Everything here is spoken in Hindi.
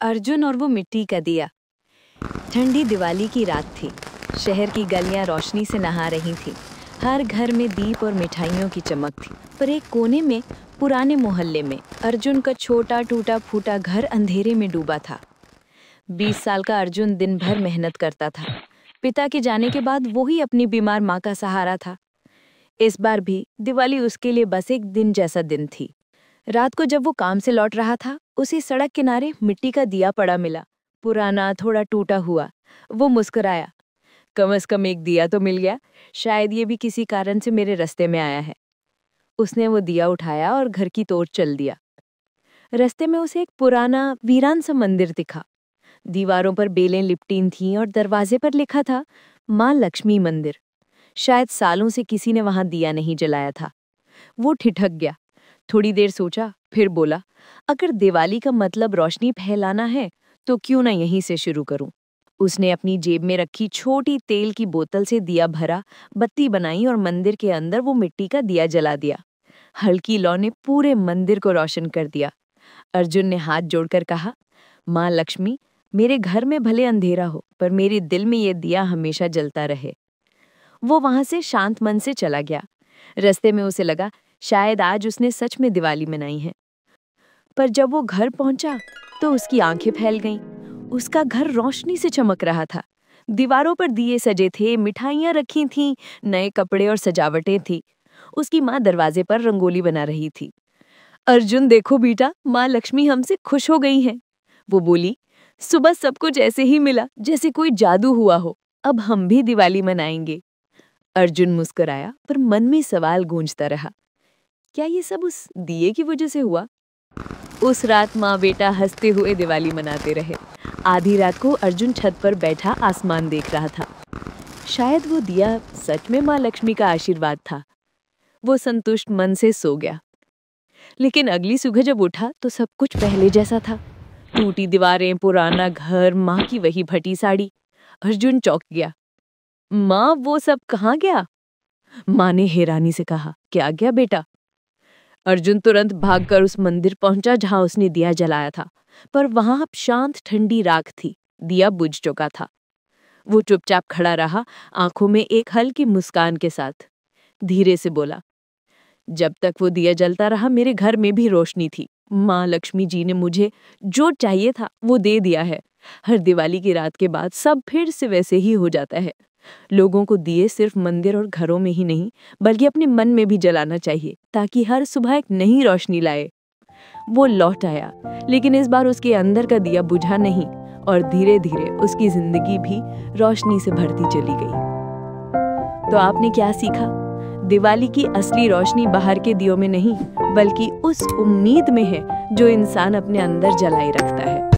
अर्जुन और वो मिट्टी का दिया। ठंडी दिवाली की रात थी। शहर की गलियां रोशनी से नहा रही थी। हर घर में दीप और मिठाइयों की चमक थी। पर एक कोने में, पुराने मोहल्ले में, अर्जुन का छोटा टूटा फूटा घर अंधेरे में डूबा था। 20 साल का अर्जुन दिन भर मेहनत करता था। पिता के जाने के बाद वो ही अपनी बीमार माँ का सहारा था। इस बार भी दिवाली उसके लिए बस एक दिन जैसा दिन थी। रात को जब वो काम से लौट रहा था, उसे सड़क किनारे मिट्टी का दिया पड़ा मिला, पुराना, थोड़ा टूटा हुआ। वो मुस्कुराया। कम से कम एक दिया तो मिल गया। शायद ये भी किसी कारण से मेरे रास्ते में आया है। उसने वो दिया उठाया और घर की ओर चल दिया। रास्ते में उसे एक पुराना वीरान सा मंदिर दिखा। दीवारों पर बेलें लिपटीं थीं और दरवाजे पर लिखा था, माँ लक्ष्मी मंदिर। शायद सालों से किसी ने वहां दिया नहीं जलाया था। वो ठिठक गया। थोड़ी देर सोचा, फिर बोला, अगर दिवाली का मतलब रोशनी फैलाना है तो क्यों ना यहीं से शुरू करूं। उसने अपनी जेब में रखी छोटी तेल की बोतल से दिया भरा, बत्ती बनाई और मंदिर के अंदर वो मिट्टी का दिया जला दिया। हल्की लौ ने पूरे मंदिर को रोशन कर दिया। अर्जुन ने हाथ जोड़कर कहा, माँ लक्ष्मी, मेरे घर में भले अंधेरा हो, पर मेरे दिल में ये दिया हमेशा जलता रहे। वो वहां से शांत मन से चला गया। रास्ते में उसे लगा, शायद आज उसने सच में दिवाली मनाई है। पर जब वो घर पहुंचा तो उसकी आंखें फैल गईं। उसका घर रोशनी से चमक रहा था। दीवारों पर दिए सजे थे, मिठाइयां रखी थीं, नए कपड़े और सजावटें थी। उसकी माँ दरवाजे पर रंगोली बना रही थी। अर्जुन, देखो बेटा, माँ लक्ष्मी हमसे खुश हो गई हैं। वो बोली, सुबह सब कुछ ऐसे ही मिला जैसे कोई जादू हुआ हो। अब हम भी दिवाली मनाएंगे। अर्जुन मुस्कुराया, पर मन में सवाल गूंजता रहा, क्या ये सब उस दिए की वजह से हुआ? उस रात माँ बेटा हंसते हुए दिवाली मनाते रहे। आधी रात को अर्जुन छत पर बैठा आसमान देख रहा था। शायद वो दिया सच में माँ लक्ष्मी का आशीर्वाद था। वो संतुष्ट मन से सो गया। लेकिन अगली सुबह जब उठा तो सब कुछ पहले जैसा था। टूटी दीवारें, पुराना घर, माँ की वही फटी साड़ी। अर्जुन चौंक गया। माँ, वो सब कहाँ गया? माँ ने हैरानी से कहा, क्या गया बेटा? अर्जुन तुरंत भागकर उस मंदिर पहुंचा जहां उसने दिया जलाया था। पर वहां अब शांत ठंडी राख थी। दिया बुझ चुका था। वो चुपचाप खड़ा रहा, आंखों में एक हल्की मुस्कान के साथ। धीरे से बोला, जब तक वो दिया जलता रहा मेरे घर में भी रोशनी थी। माँ लक्ष्मी जी ने मुझे जो चाहिए था वो दे दिया है। हर दिवाली की रात के बाद सब फिर से वैसे ही हो जाता है। लोगों को दिए सिर्फ मंदिर और घरों में ही नहीं, बल्कि अपने मन में भी जलाना चाहिए, ताकि हर सुबह एक नई रोशनी लाए। वो लौट आया, लेकिन इस बार उसके अंदर का दिया बुझा नहीं और धीरे धीरे उसकी जिंदगी भी रोशनी से भरती चली गई। तो आपने क्या सीखा? दिवाली की असली रोशनी बाहर के दियों में नहीं, बल्कि उस उम्मीद में है जो इंसान अपने अंदर जलाए रखता है।